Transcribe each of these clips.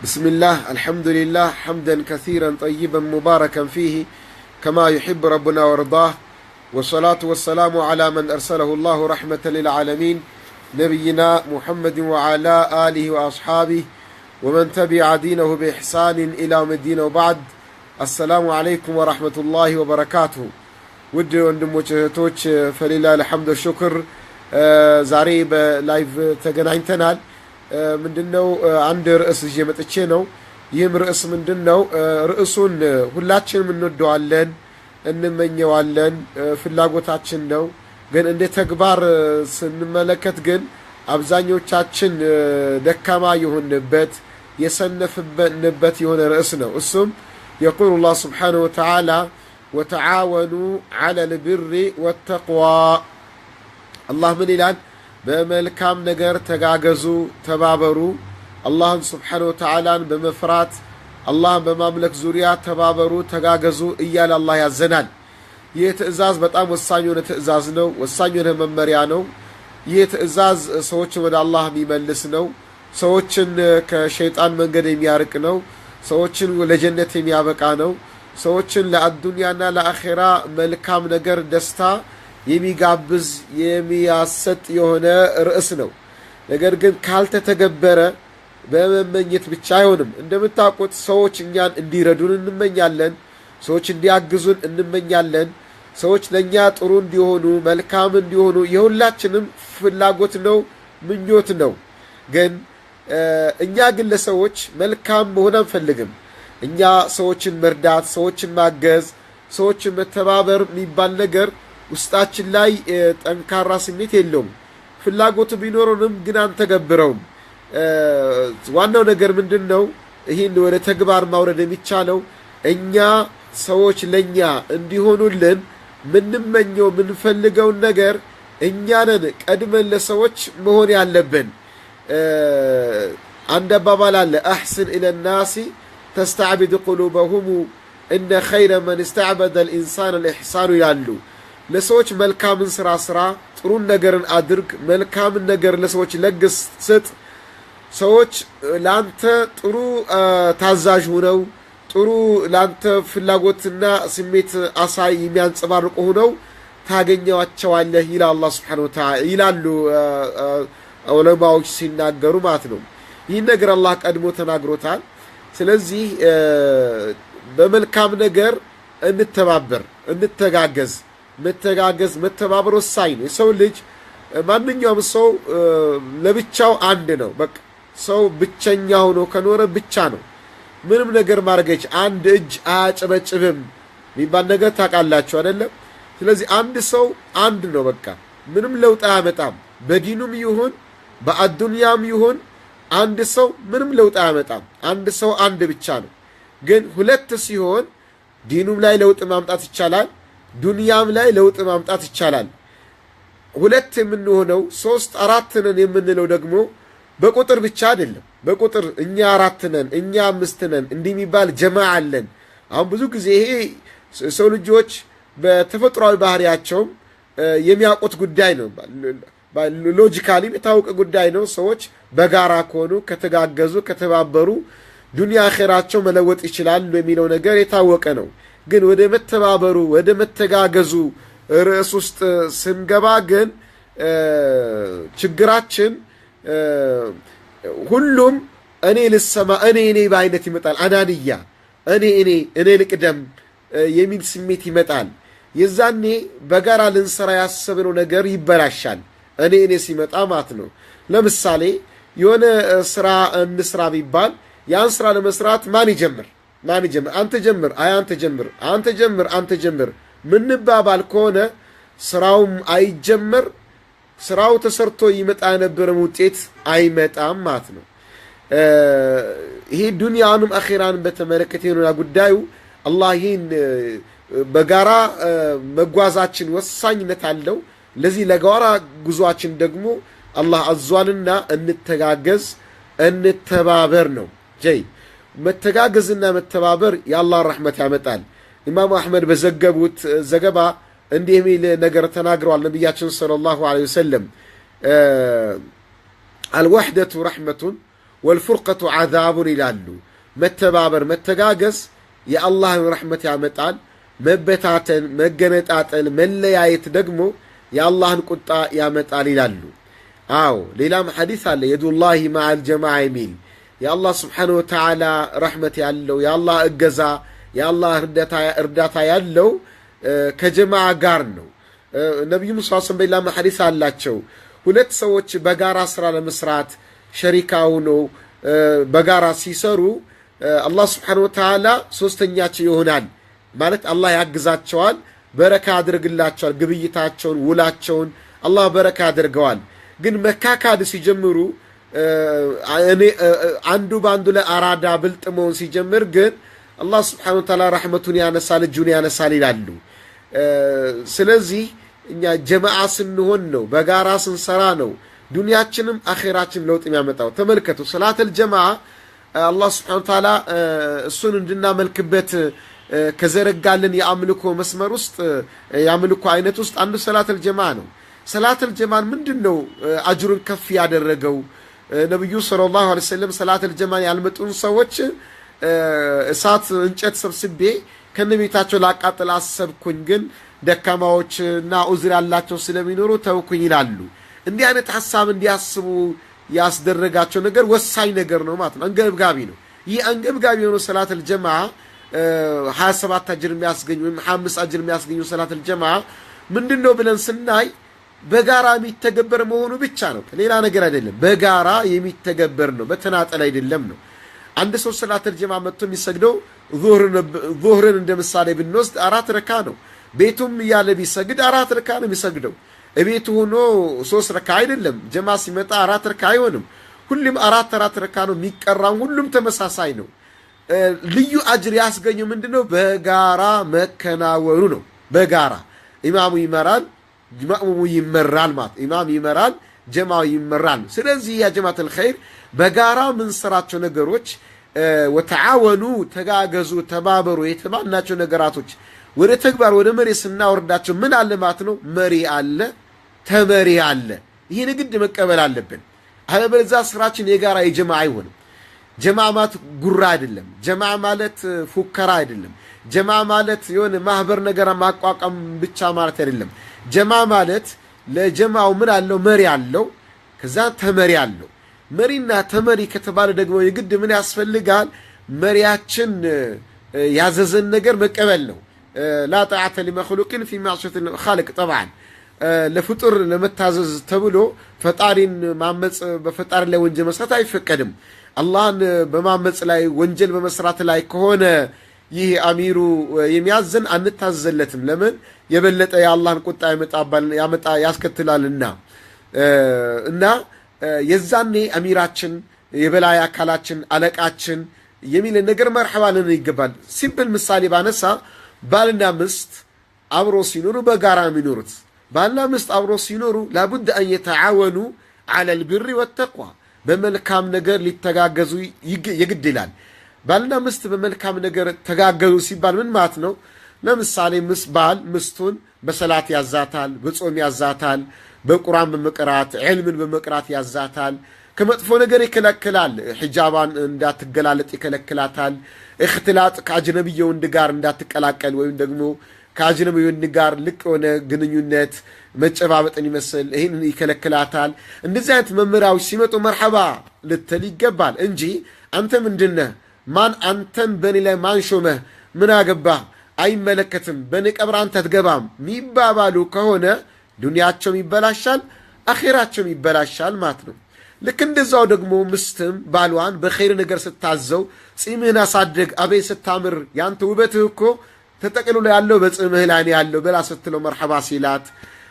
بسم الله الحمد لله حمدا كثيرا طيبا مباركا فيه كما يحب ربنا وارضاه والصلاة والسلام على من أرسله الله رحمة للعالمين نبينا محمد وعلى آله وأصحابه ومن تبع دينه بإحسان إلى يوم الدين وبعد السلام عليكم ورحمة الله وبركاته ود وندموچ فلله الحمد والشكر زاري بلايف تገናኝተናል ምንድነው አንድ ርዕስ ይዤ መጥቼ ነው ይህም ርዕስ ምንድነው ርዕሱን ሁላችንም እንወደዋለን እንመኘዋለን ፍላጎታችን ነው ግን እንደ ተግባር ስንመለከት ግን አብዛኞቻችን ደካማ የሆነበት የሰነፍበት የሆነ ርዕስ ነው እሱም يقول الله سبحانه وتعالى وتعاونوا على البر والتقوى الله من ይላል በመልካም ነገር ተጋገዙ ተባበሩ አላህን Subhanahu Wa Ta'ala በመፍራት አላህን በማምለክ ዙሪያ ተባበሩ ተጋገዙ እያለ አላህ ያዘናል ይህ ትእዛዝ በጣም ወሳኝ የሆነ ትእዛዝ ነው ወሳኝ የሆነ መመሪያ ነው ይህ ትእዛዝ ሰዎችን ወደ አላህ የሚመልስ ነው ሰዎችን ከሸይጣን መንገድ የሚያርቅ ነው ሰዎችን ለጀነት የሚያበቃ ነው ሰዎችን ለአዱንያና ለአኺራ መልካም ነገር ደስታ የሚጋብዝ የሚያሰጥ የሆነ ርዕስ ነው ነገር ግን ካልተተገበረ በመመኘት ብቻ አይሆንም እንደምታውቁት ሰዎች እኛን እንዲረዱን እንመኛለን ሰዎች እንዲያግዙን እንመኛለን ሰዎች ለኛ ጥሩ እንዲሆኑ መልካም እንዲሆኑ የሁላችንም ፍላጎት ነው ምኞት ነው ግን እኛ ግን ለሰዎች መልካም መሆን አንፈልግም እኛ ሰዎችን መርዳት ሰዎችን ማገዝ ሰዎችን መተባበር የሚባል ነገር ውስጣችን ላይ ጠንካራ ስሜት የለውም ፍላጎቱ ቢኖርንም ግን አንተገብረውም ዋናው ነገር ምንድነው ይሄን ወደ ተግባር ማውረድ የሚቻለው እኛ ሰዎች ለኛ እንዲሆኑልን ምንመኘው ምንፈልገው ነገር እኛ ነን ቀድመን ለሰዎች መሆን ያለብን አንድ አባባል አለ احسن الى الناس تستعبد قلوبهم ان خير من استعبد الانسان الاحسان ያሉ ለሰዎች መልካምን ስራ ጥሩ ነገርን አድርግ መልካምን ነገር ለሰዎች ለግስ ስጥ ሰዎች ላንተ ጥሩ ታዛዥ ሆነው ጥሩ ላንተ ፍላጎትና ስሜት አሳይ የሚያንጸባርቁ ሆነው ታገኛቸዋለህ ይላል አላህ Subhanahu Wa Ta'ala ይላሉ ዑለማዎች ሲናገሩ ማለት ነው ይህ ነገር አላህ ቀድሞ ተናግሮታል ስለዚህ በመልካም ነገር እንተባበር እንተጋገዝ መተጋገዝ መተባበር ወሳኝ ነው ሰው ልጅ ማንኛውም ሰው ለብቻው አንድ ነው በቃ ሰው ብቸኛ ሆኖ ከኖረ ብቻ ነው ምንም ነገር ማርገች አንድ እጅ አያጨበጭብም የሚባል ነገር ታውቃላችሁ አይደለም ስለዚህ አንድ ሰው አንድ ነው በቃ ምንም ለውጥ አያመጣም በዲኑም ይሁን በአዱንያም ይሁን አንድ ሰው ምንም ለውጥ አያመጣም አንድ ሰው አንድ ብቻ ነው ግን ሁለት ሲሆን ዲኑም ላይ ለውጥ ማምጣት ይቻላል ዱንያም ላይ ለውጥ ማምጣት ይቻላል ሁለት የምንሆነው 3 4 ነን የምንለው ደግሞ በቁጥር ብቻ አይደለም በቁጥር እኛ 4 ነን እኛ 5 ነን እንደሚባል ጀማዓ አለን አሁን ብዙ ጊዜ ይሄ ሰው ልጆች በተፈጥሯዊ ባህሪያቸው የሚያውቁት ጉዳይ ነው ሎጂካሊ የታወቀ ጉዳይ ነው ሰዎች በጋራ ከሆኑ ከተጋገዙ ከተባበሩ ዱንያ አኺራቸው መለወጥ ይችላል የሚለው ነገር የታወቀ ነው ግን ወደ መተባበሩ ወደ መተጋገዙ ርዕስ ውስጥ ስንገባ ግን ችግራችን ሁሉም እኔ ልሰማ እኔ ባይነት ይመጣል አናንያ እኔ ልቅደም የሚል ስሜት ይመጣል የዛኔ በጋራ ልንሰራ ያሰብነው ነገር ይበላሻል እኔ ሲመጣ ማለት ነው ለምሳሌ የሆነ ስራ እንስራ ቢባል ያን ስራ ለመስራት ማን ይጀምር አንተ ጀምር አንተ ጀምር ምን ባባል ከሆነ ስራውም አይጀምር ስራው ተሰርቶ ይመጣ ነበር ውጤት አይመጣም ማለት ነው ይሄ ዱንያንም አኺራን በተመለከተ ነው ጉዳዩ አላህ ይሄን በጋራ መጓዛችን ወሳኝነት አለው ለዚህ ለጋራ ጉዟችን ደግሞ አላህ አዟልና እንተጋገዝ እንተባበር ነው ጀይ መተጋገዝና መተባበር የአላህ ረህመት ያመጣል ኢማም አህመድ በዘገቡት ዘገባ እንዲህ የሚል ነገር ተናግረዋል ነብያችን ሰለላሁ ዐለይሂ ወሰለም الوحدة رحمة ወልፉርቀቱ ዓዛቡን ይላሉ። መተባበር መተጋገዝ የአላህን ረሕመት ያመጣል። መበታተን መገነጣጠል መለያየት ደግሞ የአላህን ቁጣ ያመጣል ይላሉ። አዎ ሌላም ሐዲስ አለ የዱላሂ መዐል ጀማዓ የሚል የአላህ ስብሓነሁ ወተዓላ ረሕመት ያለው የአላህ እገዛ የአላህ እርዳታ ያለው ከጀማዓ ጋር ነው። ነቢዩ ሙሳ በሌላም ሐዲስ አላቸው ሁለት ሰዎች በጋራ ስራ ለመስራት ሸሪካ ሆነው በጋራ ሲሰሩ አላህ ስብሓነሁ ወተዓላ ሶስተኛቸው ይሆናል ማለት አላህ ያግዛቸዋል፣ በረካ ያደርግላቸዋል። ግብይታቸውን ውላቸውን አላህ በረካ ያደርገዋል። ግን መካካድ ሲጀምሩ አንዱ በአንዱ ላይ አራዳ ብልጥ መሆን ሲጀምር ግን አላህ ስብሓነሁ ወተዓላ ረሕመቱን ያነሳል፣ እጁን ያነሳል ይላሉ። ስለዚህ እኛ ጀማዓ ስንሆን ነው በጋራ ስንሰራ ነው ዱንያችንም አኼራችን ለውጥ የሚያመጣው። ተመልከቱ ሰላተል ጀማዓ አላህ ስብሓነሁ ወተዓላ እሱን እንድናመልክበት ከዘረጋልን የአምልኮ መስመር ውስጥ የአምልኮ አይነት ውስጥ አንዱ ሰላተል ጀማዓ ነው። ሰላተል ጀማዓ ምንድነው አጅሩን ከፍ ያደረገው? ነብዩ ሰለላሁ ዐለይሂ ወሰለም ሰላተል ጀማዓ ያልመጡን ሰዎች እሳት እንጨት ሰብስቤ ከነቤታቸው ላቃጥል አሰብኩኝ፣ ግን ደካማዎችና ዑዝር ያላቸው ስለሚኖሩ ተውኩኝ ይላሉ። እንዲህ አይነት ሐሳብ እንዲያስቡ ያስደረጋቸው ነገር ወሳኝ ነገር ነው ማለት ነው። አንገብጋቢ ነው። ይህ አንገብጋቢ የሆነው ሰላተል ጀማዓ 27 አጅር የሚያስገኝ ወይም 25 አጅር የሚያስገኙ ሰላተል ጀማዓ ምንድነው ብለን ስናይ በጋራ የሚተገበር መሆኑ ብቻ ነው፣ ሌላ ነገር አይደለም። በጋራ የሚተገበር ነው፣ በተናጠል አይደለም ነው። አንድ ሰው ሰላተል ጀማዓ መጥቶ የሚሰግደው ዙህርን እንደ ምሳሌ ብንወስድ 4 ረካ ነው። ቤቱም እያለ ቢሰግድ 4 ረካ ነው የሚሰግደው። እቤቱ ሆኖ 3 ረካ አይደለም። ጀማዓ ሲመጣ 4 ረካ አይሆንም። ሁሉም 4 ረካ ነው የሚቀራው። ሁሉም ተመሳሳይ ነው። ልዩ አጅር ያስገኘው ምንድነው? በጋራ መከናወኑ ነው። በጋራ ኢማሙ ይመራል፣ ማእሙሙ ይመራል ማለት ኢማም ይመራል፣ ጀማዓ ይመራል። ስለዚህ ያ ጀማዓተል ኸይር በጋራ ምን ሰራቸው ነገሮች ወተዓወኑ ተጋገዙ ተባበሩ የተባልናቸው ነገራቶች ወደ ተግባር ወደ መሬት ስናወርዳቸው ምን አለ ማለት ነው? መሪ አለ፣ ተመሪ አለ። ይሄን ግድ መቀበል አለብን። አለበለዚያ ስራችን የጋራ የጀማዓ አይሆንም። ጀማዓ ማለት ጉራ አይደለም። ጀማዓ ማለት ፉከራ አይደለም። ጀማዓ ማለት የሆነ ማህበር ነገር ማቋቋም ብቻ ማለት አይደለም። ጀማዓ ማለት ለጀማዓው ምን አለው? መሪ አለው፣ ከዛ ተመሪ አለው። መሪና ተመሪ ከተባለ ደግሞ የግድ ምን ያስፈልጋል? መሪያችን ያዘዘን ነገር መቀበል ነው። ላ ጣዓተ ሊመኽሉቅን ፊ ማዕሲየቲል ኻሊቅ ጠብዓን ለፍጡር ለመታዘዝ ተብሎ ፈጣሪን ማመጽ በፈጣሪ ላይ ወንጀል መስራት አይፈቀድም። አላህን በማመጽ ላይ ወንጀል በመስራት ላይ ከሆነ ይህ አሚሩ የሚያዘን አንታዘለትም። ለምን? የበለጠ የአላህን ቁጣ ያስከትላልና እና የዛኔ አሚራችን የበላይ አካላችን አለቃችን የሚልን ነገር መርሐባ ልን ይገባል። ሲምፕል ምሳሌ ባነሳ ባልና ምስት አብሮ ሲኖሩ በጋራ የሚኖሩት ባልና ምስት አብሮ ሲኖሩ ላቡድ አን የተዓወኑ ዐለል ቢሪ ወተቅዋ በመልካም ነገር ሊተጋገዙ የግድ ይላል። ባልና ምስት በመልካም ነገር ተጋገዙ ሲባል ምን ማለት ነው? ለምሳሌ ባል ምስቱን በሰላት ያዛታል፣ በጾም ያዛታል፣ በቁርአን በመቅራት ዒልምን በመቅራት ያዛታል። ከመጥፎ ነገር ይከለክላል። ሒጃባን እንዳትገላለጥ ይከለክላታል። እኽትላጥ ከአጅነብይ ወንድ ጋር እንዳትቀላቀል ወይም ደግሞ ከአጅነብይ ወንድ ጋር ልቅ የሆነ ግንኙነት መጨባበጥን ይመስል ይህን ይከለክላታል። እንደዚህ አይነት መመሪያዎች ሲመጡ መርሐባ ልትል ይገባል እንጂ አንተ ምንድነህ? ማን አንተን በእኔ ላይ ማን ሾመህ? ምን አገባህ? አይመለከትም፣ በእኔ ቀብር አንተ አትገባም ሚባባሉ ከሆነ ዱንያቸውም ይበላሻል፣ አኼራቸውም ይበላሻል ማለት ነው። ልክ እንደዛው ደግሞ ምስትም ባሏን በኸይር ነገር ስታዘው ጺምህን አሳድግ፣ አቤት ስታምር፣ ያንተ ውበትህ እኮ ተጠቅልሎ ያለው በጺምህ ላይ ያለው ብላ ስትለው መርሐባ ሲላት፣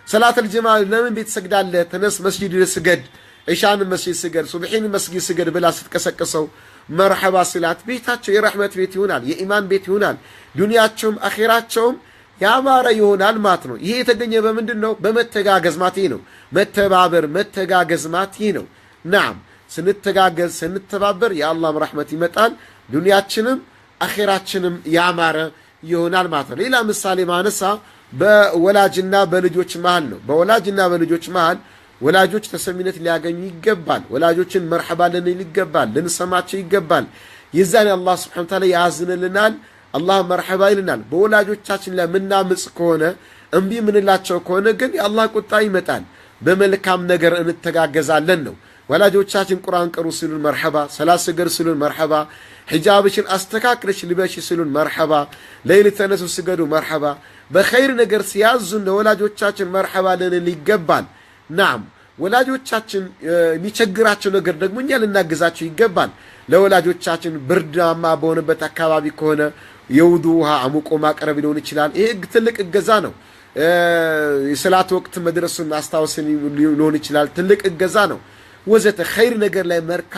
ሰላተል ጀማዓ ለምን ቤት ሰግዳለህ? ተነስ መስጂድ ስገድ፣ ኢሻን መስጂድ ስገድ፣ ሱብሒን መስጂድ ስገድ ብላ ስትቀሰቅሰው መርሐባ ሲላት ቤታቸው የረሕመት ቤት ይሆናል፣ የኢማን ቤት ይሆናል። ዱንያቸውም አኼራቸውም ያማረ ይሆናል ማለት ነው። ይሄ የተገኘ በምንድን ነው? በመተጋገዝ ማለት ነው። መተባበር መተጋገዝ ማለት ነው። ናም ስንተጋገዝ ስንተባበር የአላህም ረሕመት ይመጣል፣ ዱንያችንም አኼራችንም ያማረ ይሆናል ማለት ነው። ሌላ ምሳሌ ማነሳ በወላጅና በልጆች መሃል ነው። በወላጅና በልጆች መሃል ወላጆች ተሰሚነት ሊያገኙ ይገባል ወላጆችን መርሐባ ልንል ይገባል ልንሰማቸው ይገባል የዛን አላህ Subhanahu Wa Ta'ala ያዝንልናል አላህ መርሐባ ይልናል በወላጆቻችን ላይ ምናምጽ ከሆነ እንቢ ምንላቸው ከሆነ ግን የአላህ ቁጣ ይመጣል በመልካም ነገር እንተጋገዛለን ነው ወላጆቻችን ቁርአን ቀሩ ሲሉን መርሐባ ሰላት ስገዱ ሲሉን መርሐባ ሒጃብሽን አስተካክለሽ ልበሽ ሲሉን መርሐባ ለይል ተነሱ ስገዱ መርሐባ በኸይር ነገር ሲያዙን ለወላጆቻችን መርሐባ ልንል ይገባል ናም ወላጆቻችን የሚቸግራቸው ነገር ደግሞ እኛ ልናግዛቸው ይገባል ለወላጆቻችን ብርዳማ በሆነበት አካባቢ ከሆነ የውዱ ውሃ አሙቆ ማቅረብ ሊሆን ይችላል ይሄ ትልቅ እገዛ ነው የሰላት ወቅት መድረሱን አስታውሰን ሊሆን ይችላል ትልቅ እገዛ ነው ወዘተ ኸይር ነገር ላይ መርካ